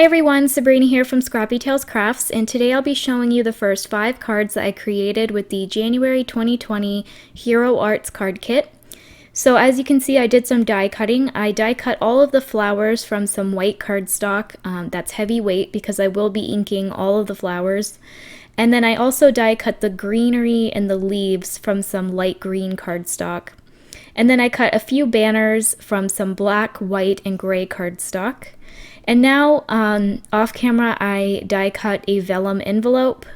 everyone, Sabrina here from Scrappy Tales Crafts, and today I'll be showing you the first 5 cards that I created with the January 2020 Hero Arts card kit. So as you can see, I did some die cutting. I die cut all of the flowers from some white cardstock. That's heavy weight because I will be inking all of the flowers. And then I also die cut the greenery and the leaves from some light green cardstock. And then I cut a few banners from some black, white, and gray cardstock. And now, off camera, I die cut a vellum envelope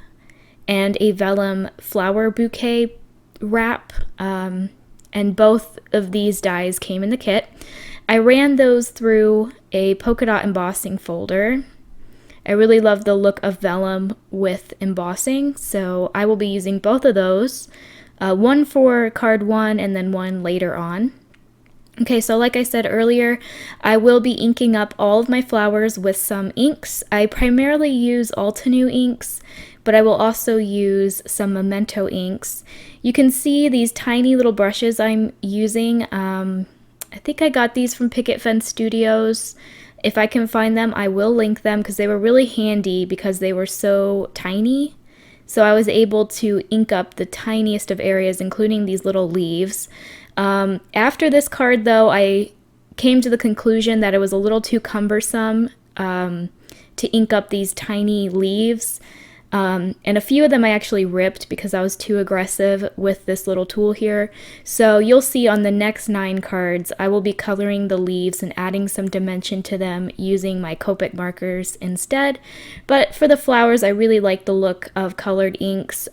and a vellum flower bouquet wrap, and both of these dies came in the kit. I ran those through a polka dot embossing folder. I really love the look of vellum with embossing, so I will be using both of those, one for card 1 and then one later on. Okay, so like I said earlier, I will be inking up all of my flowers with some inks. I primarily use Altenew inks, but I will also use some Memento inks. You can see these tiny little brushes I'm using. I think I got these from Picket Fence Studios. If I can find them, I will link them because they were really handy because they were so tiny. So I was able to ink up the tiniest of areas, including these little leaves. After this card, though, I came to the conclusion that it was a little too cumbersome to ink up these tiny leaves. And a few of them I actually ripped because I was too aggressive with this little tool here. So you'll see on the next 9 cards, I will be coloring the leaves and adding some dimension to them using my Copic markers instead. But for the flowers, I really like the look of colored inks.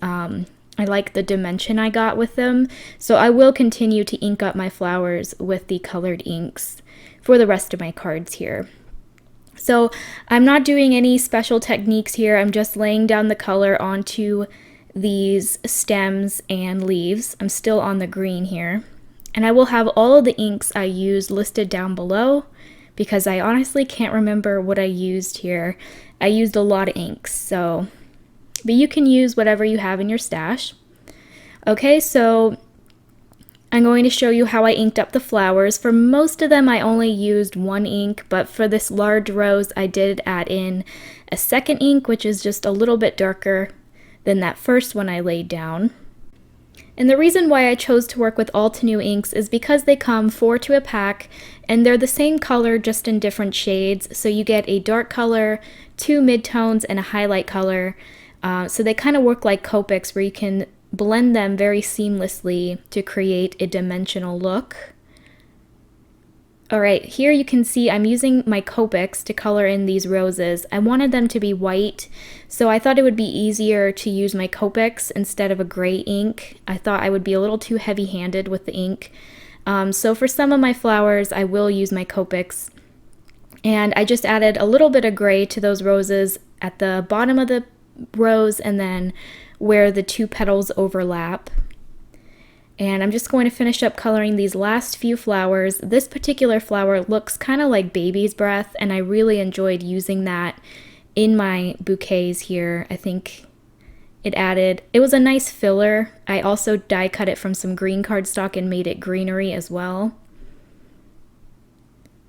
I like the dimension I got with them, so I will continue to ink up my flowers with the colored inks for the rest of my cards here. So I'm not doing any special techniques here, I'm just laying down the color onto these stems and leaves. I'm still on the green here. And I will have all of the inks I used listed down below because I honestly can't remember what I used here. I used a lot of inks, so... but you can use whatever you have in your stash. Okay, so I'm going to show you how I inked up the flowers. For most of them, I only used 1 ink, but for this large rose, I did add in a second ink, which is just a little bit darker than that first one I laid down. And the reason why I chose to work with Altenew inks is because they come 4 to a pack, and they're the same color, just in different shades. So you get a dark color, 2 midtones, and a highlight color. So they kind of work like Copics where you can blend them very seamlessly to create a dimensional look. Alright, here you can see I'm using my Copics to color in these roses. I wanted them to be white, so I thought it would be easier to use my Copics instead of a gray ink. I thought I would be a little too heavy-handed with the ink. So for some of my flowers, I will use my Copics. And I just added a little bit of gray to those roses at the bottom of the rose and then where the 2 petals overlap. And I'm just going to finish up coloring these last few flowers. This particular flower looks kind of like baby's breath, and I really enjoyed using that in my bouquets here. I think it was a nice filler. I also die cut it from some green cardstock and made it greenery as well.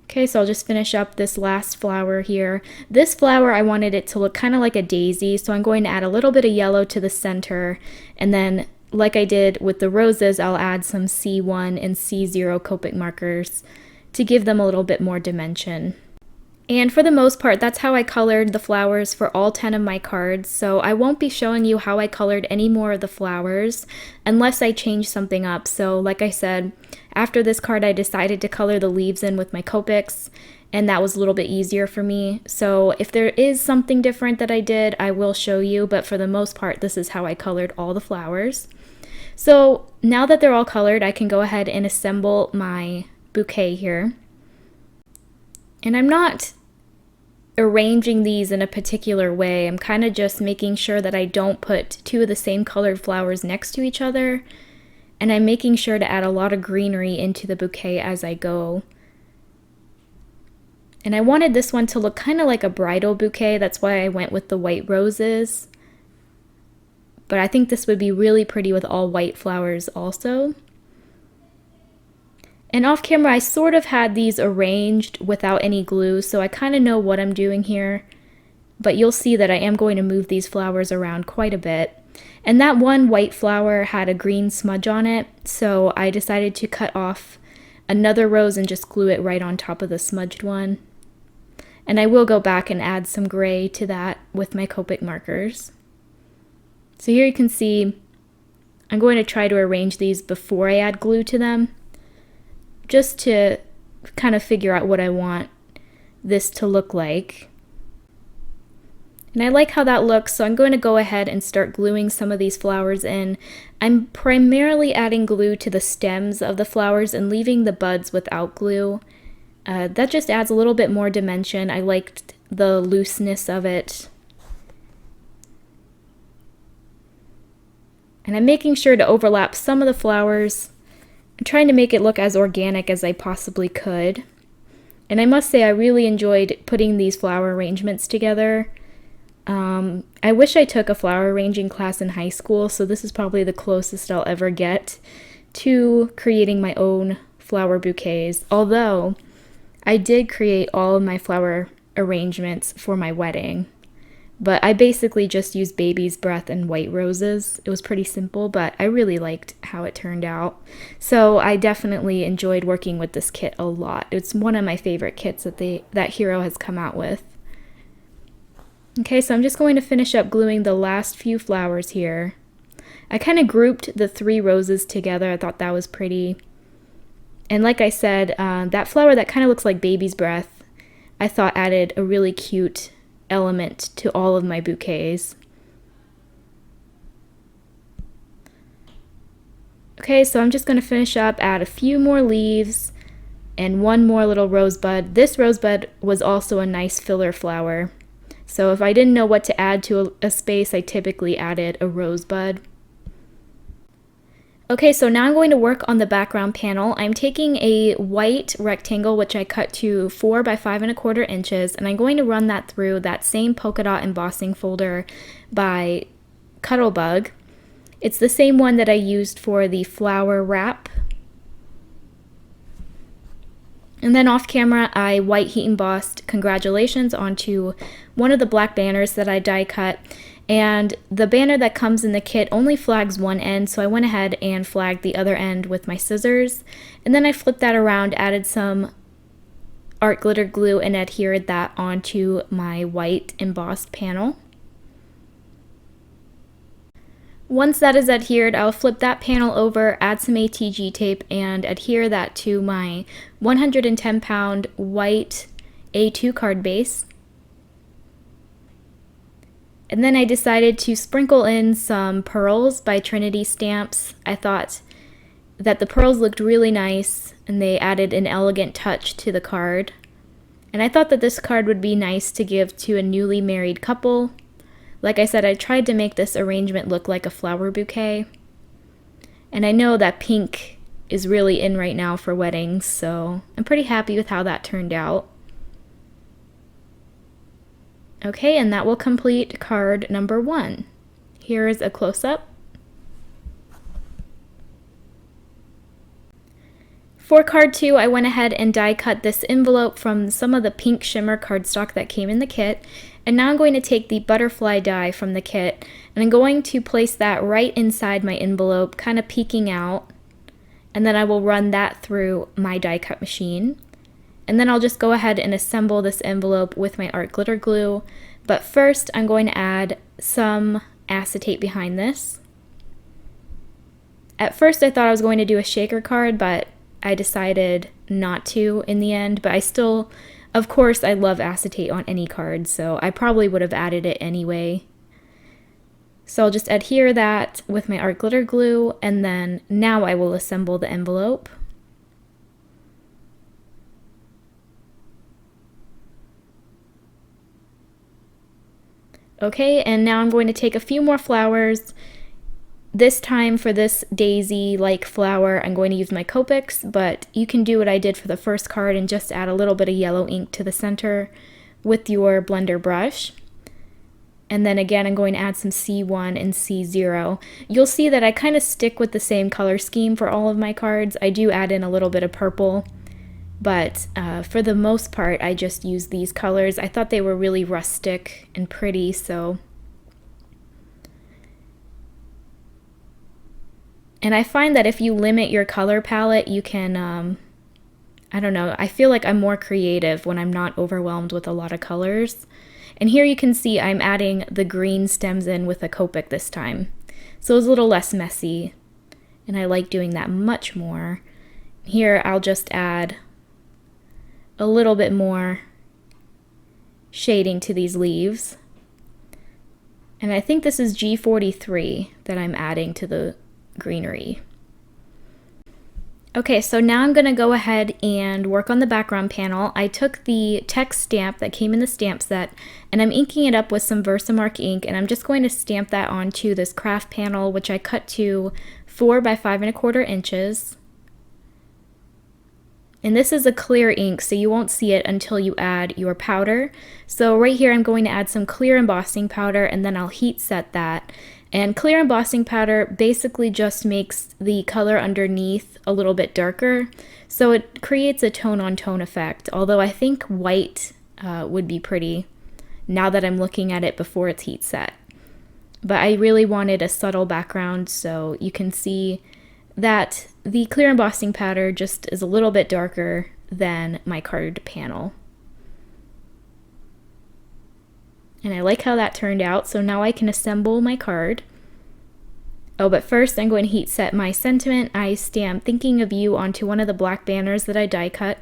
Okay, so I'll just finish up this last flower here. This flower, I wanted it to look kind of like a daisy, so I'm going to add a little bit of yellow to the center, and then, like I did with the roses, I'll add some C1 and C0 Copic markers to give them a little bit more dimension. And for the most part, that's how I colored the flowers for all 10 of my cards, so I won't be showing you how I colored any more of the flowers unless I change something up. So like I said, after this card I decided to color the leaves in with my Copics, and that was a little bit easier for me. So if there is something different that I did, I will show you, but for the most part, this is how I colored all the flowers. So now that they're all colored, I can go ahead and assemble my bouquet here. And I'm not arranging these in a particular way. I'm kind of just making sure that I don't put 2 of the same colored flowers next to each other. And I'm making sure to add a lot of greenery into the bouquet as I go. And I wanted this one to look kind of like a bridal bouquet. That's why I went with the white roses. But I think this would be really pretty with all white flowers also. And off camera, I sort of had these arranged without any glue, so I kind of know what I'm doing here. but you'll see that I am going to move these flowers around quite a bit. And that one white flower had a green smudge on it, so I decided to cut off another rose and just glue it right on top of the smudged one. And I will go back and add some gray to that with my Copic markers. So here you can see I'm going to try to arrange these before I add glue to them, just to kind of figure out what I want this to look like. And I like how that looks, so I'm going to go ahead and start gluing some of these flowers in. I'm primarily adding glue to the stems of the flowers and leaving the buds without glue. That just adds a little bit more dimension. I liked the looseness of it. And I'm making sure to overlap some of the flowers. I'm trying to make it look as organic as I possibly could. And I must say I really enjoyed putting these flower arrangements together. I wish I took a flower arranging class in high school, so this is probably the closest I'll ever get to creating my own flower bouquets. Although I did create all of my flower arrangements for my wedding, but I basically just used baby's breath and white roses. It was pretty simple, but I really liked how it turned out. So I definitely enjoyed working with this kit a lot. It's one of my favorite kits that Hero has come out with. Okay, so I'm just going to finish up gluing the last few flowers here. I kind of grouped the 3 roses together. I thought that was pretty. And like I said, that flower that kind of looks like baby's breath, I thought added a really cute element to all of my bouquets. Okay, so I'm just going to finish up, add a few more leaves, and one more little rosebud. This rosebud was also a nice filler flower. So if I didn't know what to add to a space, I typically added a rosebud. Okay, so now I'm going to work on the background panel. I'm taking a white rectangle, which I cut to 4 by 5¼ inches, and I'm going to run that through that same polka dot embossing folder by Cuttlebug. It's the same one that I used for the flower wrap. And then off camera, I white heat embossed congratulations onto one of the black banners that I die cut. And the banner that comes in the kit only flags one end, so I went ahead and flagged the other end with my scissors. And then I flipped that around, added some art glitter glue, and adhered that onto my white embossed panel. Once that is adhered, I'll flip that panel over, add some ATG tape, and adhere that to my 110-pound white A2 card base. And then I decided to sprinkle in some pearls by Trinity Stamps. I thought that the pearls looked really nice and they added an elegant touch to the card. And I thought that this card would be nice to give to a newly married couple. Like I said, I tried to make this arrangement look like a flower bouquet. And I know that pink is really in right now for weddings, so I'm pretty happy with how that turned out. Okay, and that will complete card number 1. Here is a close-up. For card 2, I went ahead and die cut this envelope from some of the pink shimmer cardstock that came in the kit. And now I'm going to take the butterfly die from the kit, and I'm going to place that right inside my envelope, kind of peeking out. And then I will run that through my die cut machine. And then I'll just go ahead and assemble this envelope with my art glitter glue. But first, I'm going to add some acetate behind this. At first, I thought I was going to do a shaker card, but I decided not to in the end. But I still, of course, I love acetate on any card, so I probably would have added it anyway. So I'll just adhere that with my art glitter glue, and then now I will assemble the envelope. Okay, and now I'm going to take a few more flowers. This time for this daisy-like flower, I'm going to use my Copics, but you can do what I did for the first card and just add a little bit of yellow ink to the center with your blender brush. And then again, I'm going to add some C1 and C0. You'll see that I kind of stick with the same color scheme for all of my cards. I do add in a little bit of purple but for the most part I just used these colors. I thought they were really rustic and pretty, so. And I find that if you limit your color palette, you can, I don't know, I feel like I'm more creative when I'm not overwhelmed with a lot of colors. And here you can see I'm adding the green stems in with a Copic this time. So it's a little less messy, and I like doing that much more. Here I'll just add a little bit more shading to these leaves. And I think this is G43 that I'm adding to the greenery. Okay, so now I'm going to go ahead and work on the background panel. I took the text stamp that came in the stamp set and I'm inking it up with some Versamark ink, and I'm just going to stamp that onto this craft panel, which I cut to 4 by 5¼ inches. And this is a clear ink, so you won't see it until you add your powder. So right here I'm going to add some clear embossing powder, and then I'll heat set that. And clear embossing powder basically just makes the color underneath a little bit darker, so it creates a tone-on-tone effect, although I think white would be pretty now that I'm looking at it before it's heat set. But I really wanted a subtle background, so you can see that the clear embossing powder just is a little bit darker than my card panel. And I like how that turned out, so now I can assemble my card. Oh, but first I'm going to heat set my sentiment. I stamped Thinking of You onto one of the black banners that I die cut.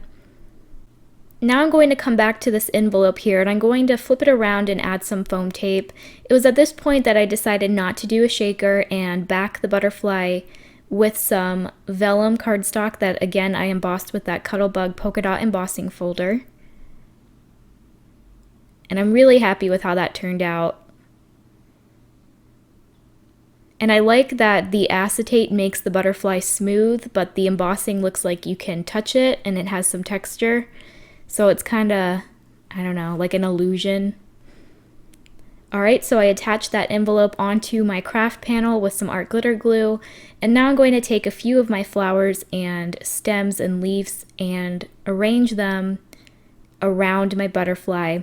Now I'm going to come back to this envelope here, and I'm going to flip it around and add some foam tape. It was at this point that I decided not to do a shaker and back the butterfly with some vellum cardstock that, again, I embossed with that Cuttlebug polka dot embossing folder. And I'm really happy with how that turned out. And I like that the acetate makes the butterfly smooth, but the embossing looks like you can touch it and it has some texture. So it's kind of, I don't know, like an illusion. Alright, so I attached that envelope onto my craft panel with some art glitter glue. And now I'm going to take a few of my flowers and stems and leaves and arrange them around my butterfly.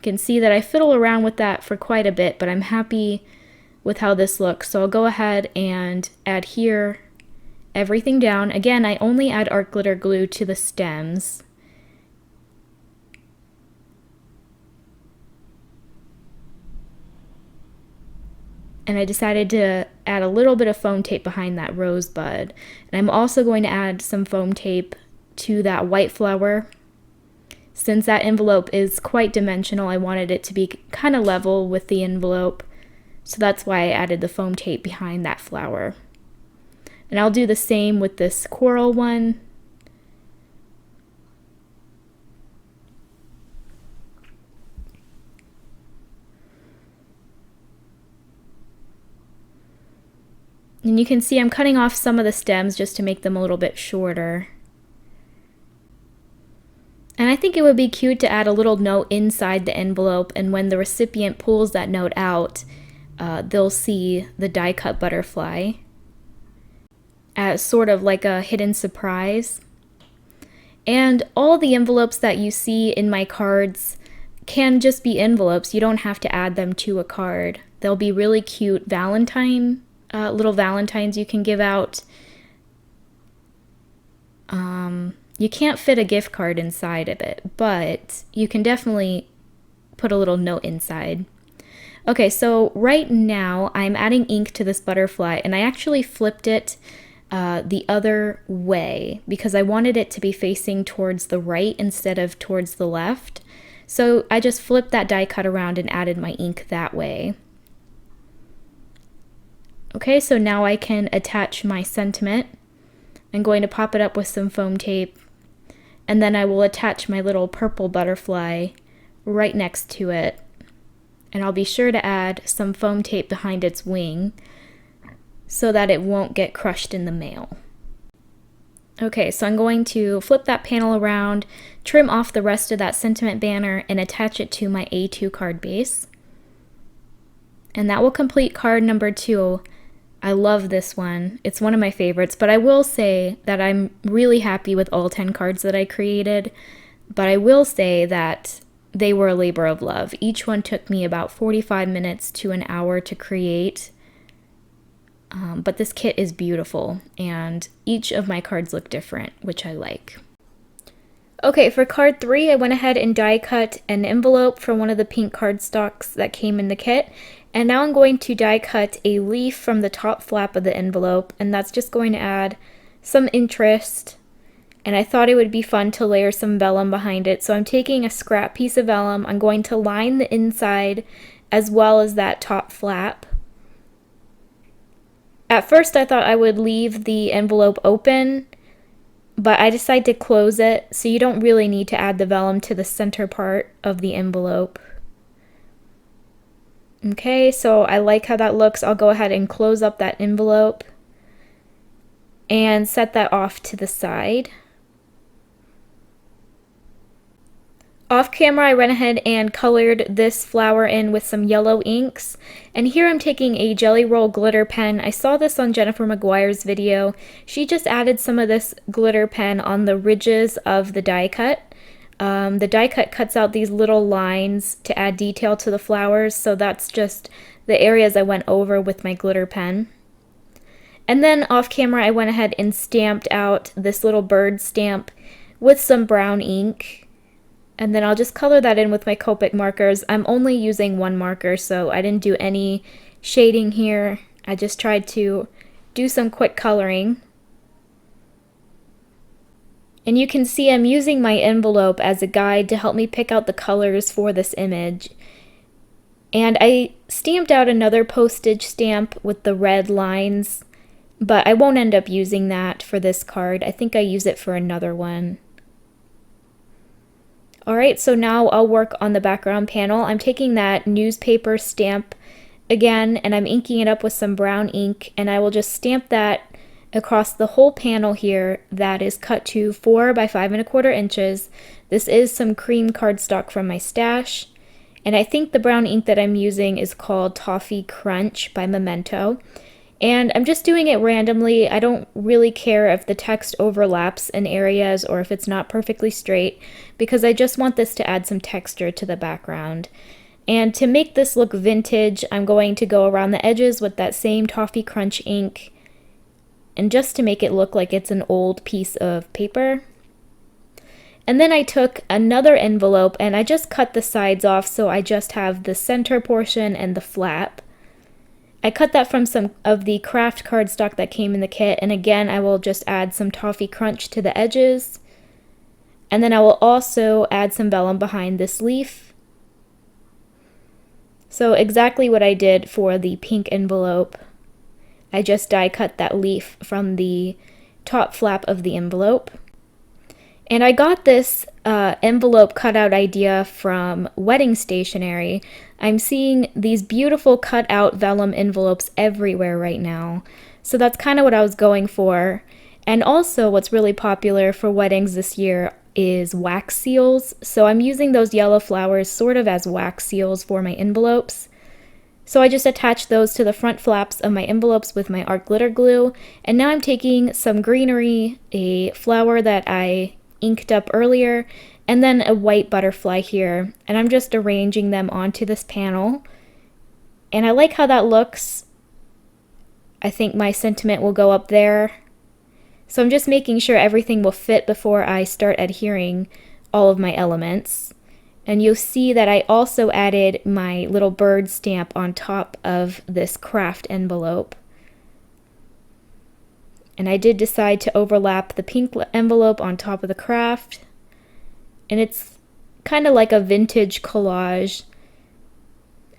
Can see that I fiddle around with that for quite a bit, but I'm happy with how this looks. So I'll go ahead and adhere everything down. Again, I only add art glitter glue to the stems. And I decided to add a little bit of foam tape behind that rosebud. And I'm also going to add some foam tape to that white flower. Since that envelope is quite dimensional, I wanted it to be kind of level with the envelope, so that's why I added the foam tape behind that flower. And I'll do the same with this coral one. And you can see I'm cutting off some of the stems just to make them a little bit shorter. And I think it would be cute to add a little note inside the envelope, and when the recipient pulls that note out, they'll see the die cut butterfly as sort of like a hidden surprise. And all the envelopes that you see in my cards can just be envelopes. You don't have to add them to a card. They'll be really cute little valentines you can give out. You can't fit a gift card inside of it, but you can definitely put a little note inside. Okay, so right now I'm adding ink to this butterfly, and I actually flipped it the other way because I wanted it to be facing towards the right instead of towards the left. So I just flipped that die cut around and added my ink that way. Okay, so now I can attach my sentiment. I'm going to pop it up with some foam tape, and then I will attach my little purple butterfly right next to it. And I'll be sure to add some foam tape behind its wing so that it won't get crushed in the mail. Okay, so I'm going to flip that panel around, trim off the rest of that sentiment banner, and attach it to my A2 card base. And that will complete card number 2. I love this one. It's one of my favorites, but I will say that I'm really happy with all 10 cards that I created. But I will say that they were a labor of love. Each one took me about 45 minutes to an hour to create. But this kit is beautiful, and each of my cards look different, which I like. Okay, for card 3, I went ahead and die cut an envelope for one of the pink cardstocks that came in the kit. And now I'm going to die cut a leaf from the top flap of the envelope, and that's just going to add some interest. And I thought it would be fun to layer some vellum behind it. So I'm taking a scrap piece of vellum. I'm going to line the inside as well as that top flap. At first I thought I would leave the envelope open, but I decided to close it, so you don't really need to add the vellum to the center part of the envelope. Okay, so I like how that looks. I'll go ahead and close up that envelope and set that off to the side. Off camera, I went ahead and colored this flower in with some yellow inks. And here I'm taking a Jelly Roll glitter pen. I saw this on Jennifer McGuire's video. She just added some of this glitter pen on the ridges of the die cut. The die cut cuts out these little lines to add detail to the flowers, so that's just the areas I went over with my glitter pen. And then off camera, I went ahead and stamped out this little bird stamp with some brown ink. And then I'll just color that in with my Copic markers. I'm only using one marker, so I didn't do any shading here. I just tried to do some quick coloring. And you can see I'm using my envelope as a guide to help me pick out the colors for this image. And I stamped out another postage stamp with the red lines, but I won't end up using that for this card. I think I use it for another one. Alright, so now I'll work on the background panel. I'm taking that newspaper stamp again, and I'm inking it up with some brown ink, and I will just stamp that across the whole panel here that is cut to 4 by 5¼ inches. This is some cream cardstock from my stash, and I think the brown ink that I'm using is called Toffee Crunch by Memento. And I'm just doing it randomly. I don't really care if the text overlaps in areas or if it's not perfectly straight, because I just want this to add some texture to the background. And to make this look vintage, I'm going to go around the edges with that same Toffee Crunch ink, and just to make it look like it's an old piece of paper. And then I took another envelope and I just cut the sides off, so I just have the center portion and the flap. I cut that from some of the craft cardstock that came in the kit, and again I will just add some Toffee Crunch to the edges. And then I will also add some vellum behind this leaf. So exactly what I did for the pink envelope. I just die cut that leaf from the top flap of the envelope. And I got this envelope cutout idea from wedding stationery. I'm seeing these beautiful cut out vellum envelopes everywhere right now. So that's kind of what I was going for. And also what's really popular for weddings this year is wax seals. So I'm using those yellow flowers sort of as wax seals for my envelopes. So I just attached those to the front flaps of my envelopes with my art glitter glue. And now I'm taking some greenery, a flower that I inked up earlier, and then a white butterfly here, and I'm just arranging them onto this panel. And I like how that looks. I think my sentiment will go up there. So I'm just making sure everything will fit before I start adhering all of my elements. And you'll see that I also added my little bird stamp on top of this craft envelope. And I did decide to overlap the pink envelope on top of the craft. And it's kind of like a vintage collage.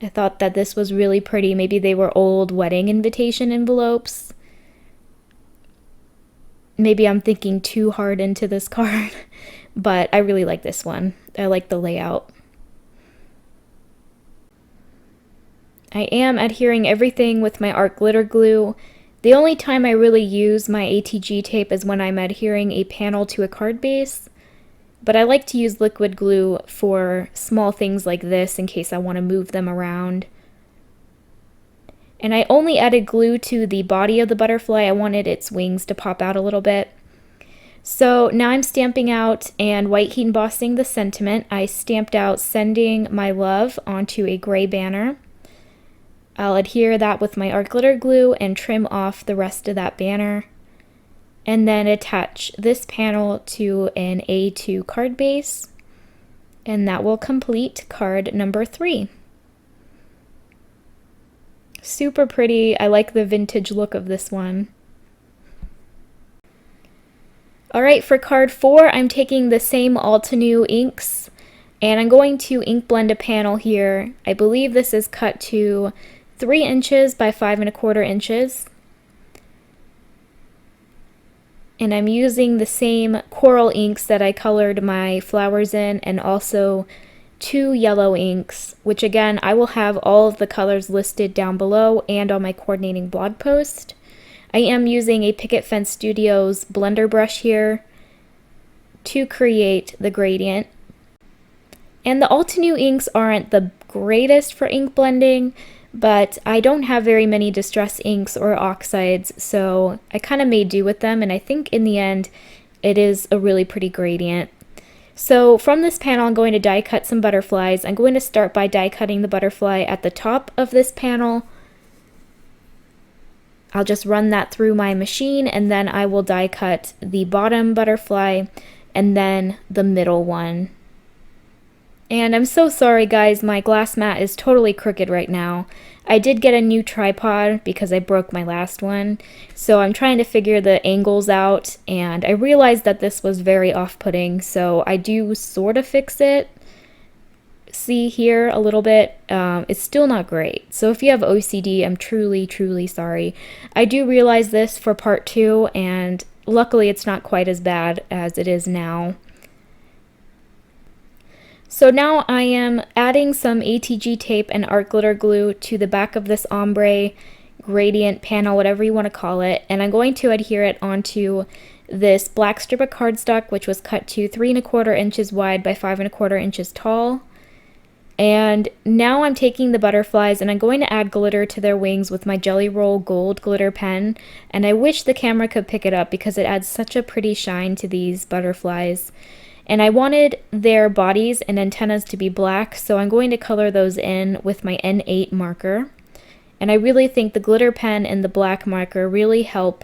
I thought that this was really pretty. Maybe they were old wedding invitation envelopes. Maybe I'm thinking too hard into this card, but I really like this one. I like the layout. I am adhering everything with my art glitter glue. The only time I really use my ATG tape is when I'm adhering a panel to a card base, but I like to use liquid glue for small things like this in case I want to move them around. And I only added glue to the body of the butterfly. I wanted its wings to pop out a little bit. So now I'm stamping out and white heat embossing the sentiment. I stamped out "Sending My Love" onto a gray banner. I'll adhere that with my art glitter glue and trim off the rest of that banner. And then attach this panel to an A2 card base. And that will complete card number 3. Super pretty. I like the vintage look of this one. Alright, for card 4, I'm taking the same Altenew inks, and I'm going to ink blend a panel here. I believe this is cut to 3 inches by 5 1/4 inches. And I'm using the same coral inks that I colored my flowers in, and also 2 yellow inks, which again, I will have all of the colors listed down below and on my coordinating blog post. I am using a Picket Fence Studios blender brush here to create the gradient. And the Altenew inks aren't the greatest for ink blending, but I don't have very many distress inks or oxides, so I kind of made do with them, and I think in the end it is a really pretty gradient. So from this panel, I'm going to die cut some butterflies. I'm going to start by die cutting the butterfly at the top of this panel. I'll just run that through my machine, and then I will die cut the bottom butterfly and then the middle one. And I'm so sorry guys, my glass mat is totally crooked right now. I did get a new tripod because I broke my last one, so I'm trying to figure the angles out, and I realized that this was very off-putting, so I do sort of fix it. See here a little bit, it's still not great. So if you have OCD, I'm truly sorry. I do realize this for part 2, and luckily it's not quite as bad as it is now. So now I am adding some ATG tape and art glitter glue to the back of this ombre gradient panel, whatever you want to call it, and I'm going to adhere it onto this black strip of cardstock, which was cut to 3 1/4 inches wide by 5 1/4 inches tall. And now I'm taking the butterflies and I'm going to add glitter to their wings with my Jelly Roll Gold glitter pen, and I wish the camera could pick it up because it adds such a pretty shine to these butterflies. And I wanted their bodies and antennas to be black, so I'm going to color those in with my N8 marker. And I really think the glitter pen and the black marker really help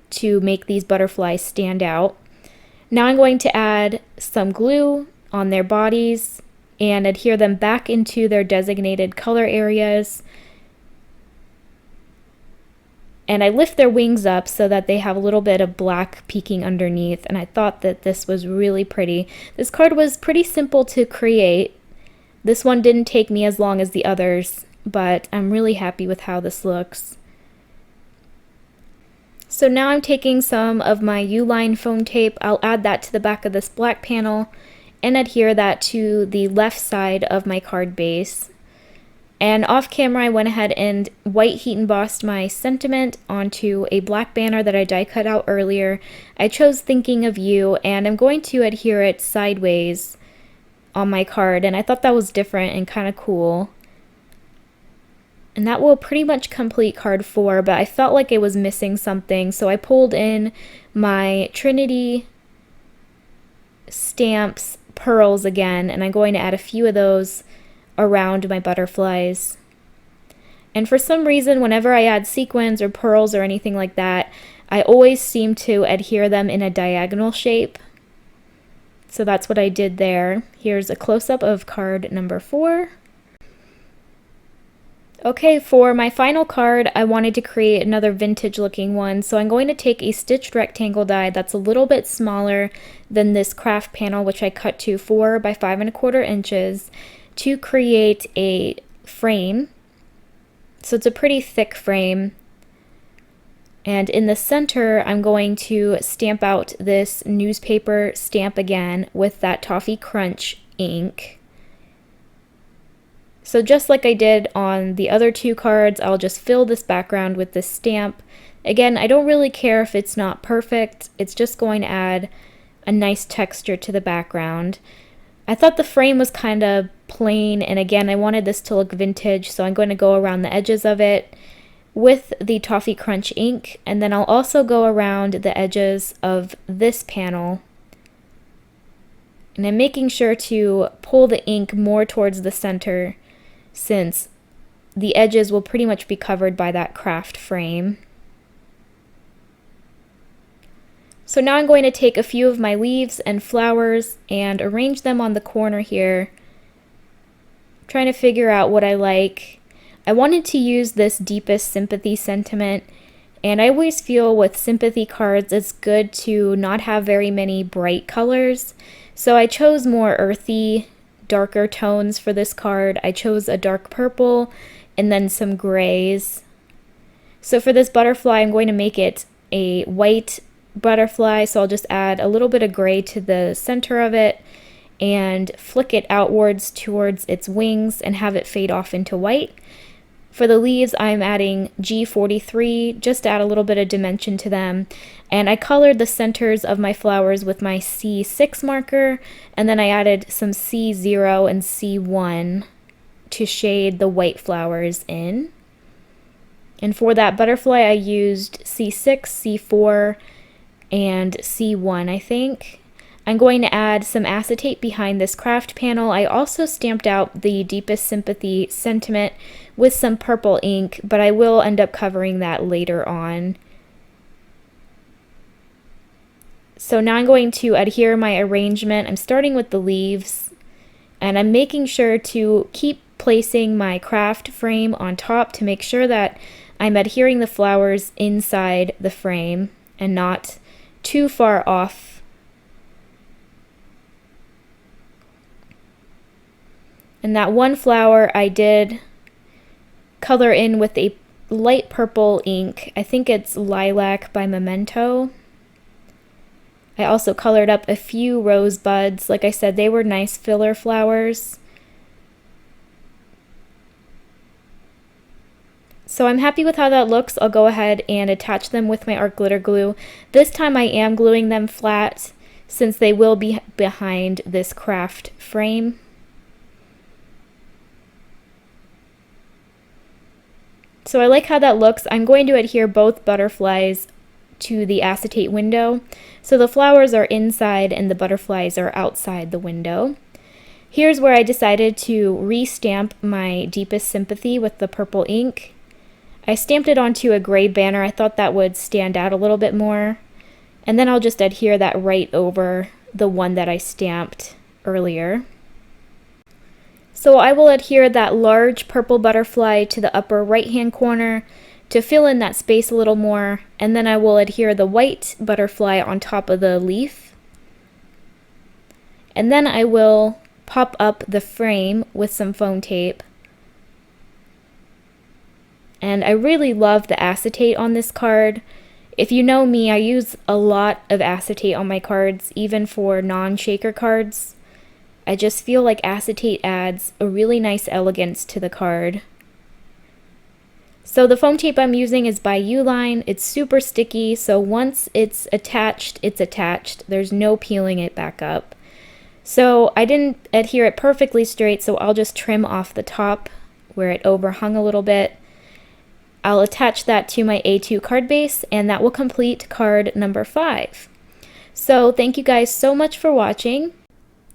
to make these butterflies stand out. Now I'm going to add some glue on their bodies and adhere them back into their designated color areas. And I lift their wings up so that they have a little bit of black peeking underneath, and I thought that this was really pretty. This card was pretty simple to create. This one didn't take me as long as the others, but I'm really happy with how this looks. So now I'm taking some of my U-line foam tape. I'll add that to the back of this black panel and adhere that to the left side of my card base. And off camera, I went ahead and white heat embossed my sentiment onto a black banner that I die cut out earlier. I chose "Thinking of You," and I'm going to adhere it sideways on my card, and I thought that was different and kind of cool. And that will pretty much complete card 4, but I felt like it was missing something, so I pulled in my Trinity Stamps pearls again, and I'm going to add a few of those around my butterflies. And for some reason, whenever I add sequins or pearls or anything like that, I always seem to adhere them in a diagonal shape. So that's what I did there. Here's a close-up of card number 4. Okay, for my final card, I wanted to create another vintage looking one, so I'm going to take a stitched rectangle die that's a little bit smaller than this craft panel, which I cut to 4 by 5 1/4 inches, to create a frame. So it's a pretty thick frame. And in the center, I'm going to stamp out this newspaper stamp again with that Toffee Crunch ink. So just like I did on the other 2 cards, I'll just fill this background with this stamp. Again, I don't really care if it's not perfect, it's just going to add a nice texture to the background. I thought the frame was kind of plain, and again, I wanted this to look vintage, so I'm going to go around the edges of it with the Toffee Crunch ink, and then I'll also go around the edges of this panel. And I'm making sure to pull the ink more towards the center since the edges will pretty much be covered by that craft frame. So now I'm going to take a few of my leaves and flowers and arrange them on the corner here, trying to figure out what I like. I wanted to use this deepest sympathy sentiment, and I always feel with sympathy cards it's good to not have very many bright colors. So I chose more earthy, darker tones for this card. I chose a dark purple and then some grays. So for this butterfly, I'm going to make it a white butterfly, so I'll just add a little bit of gray to the center of it and flick it outwards towards its wings and have it fade off into white. For the leaves, I'm adding G43, just to add a little bit of dimension to them. And I colored the centers of my flowers with my C6 marker, and then I added some C0 and C1 to shade the white flowers in. And for that butterfly, I used C6, C4, and C1, I think. I'm going to add some acetate behind this craft panel. I also stamped out the deepest sympathy sentiment with some purple ink, but I will end up covering that later on. So now I'm going to adhere my arrangement. I'm starting with the leaves, and I'm making sure to keep placing my craft frame on top to make sure that I'm adhering the flowers inside the frame and not too far off. And that one flower I did color in with a light purple ink. I think it's Lilac by Memento. I also colored up a few rosebuds. Like I said, they were nice filler flowers. So I'm happy with how that looks. I'll go ahead and attach them with my art glitter glue. This time I am gluing them flat since they will be behind this craft frame. So I like how that looks. I'm going to adhere both butterflies to the acetate window. So the flowers are inside and the butterflies are outside the window. Here's where I decided to re-stamp my deepest sympathy with the purple ink. I stamped it onto a gray banner. I thought that would stand out a little bit more. And then I'll just adhere that right over the one that I stamped earlier. So I will adhere that large purple butterfly to the upper right-hand corner to fill in that space a little more, and then I will adhere the white butterfly on top of the leaf. And then I will pop up the frame with some foam tape. And I really love the acetate on this card. If you know me, I use a lot of acetate on my cards, even for non-shaker cards. I just feel like acetate adds a really nice elegance to the card. So the foam tape I'm using is by Uline. It's super sticky, so once it's attached, it's attached. There's no peeling it back up. So I didn't adhere it perfectly straight, so I'll just trim off the top where it overhung a little bit. I'll attach that to my A2 card base, and that will complete card number 5. So thank you guys so much for watching.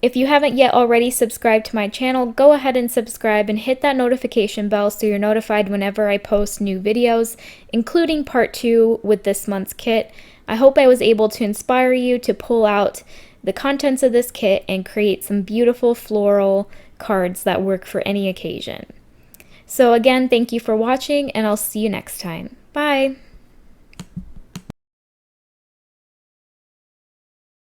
If you haven't yet already subscribed to my channel, go ahead and subscribe and hit that notification bell so you're notified whenever I post new videos, including part 2 with this month's kit. I hope I was able to inspire you to pull out the contents of this kit and create some beautiful floral cards that work for any occasion. So again, thank you for watching, and I'll see you next time. Bye!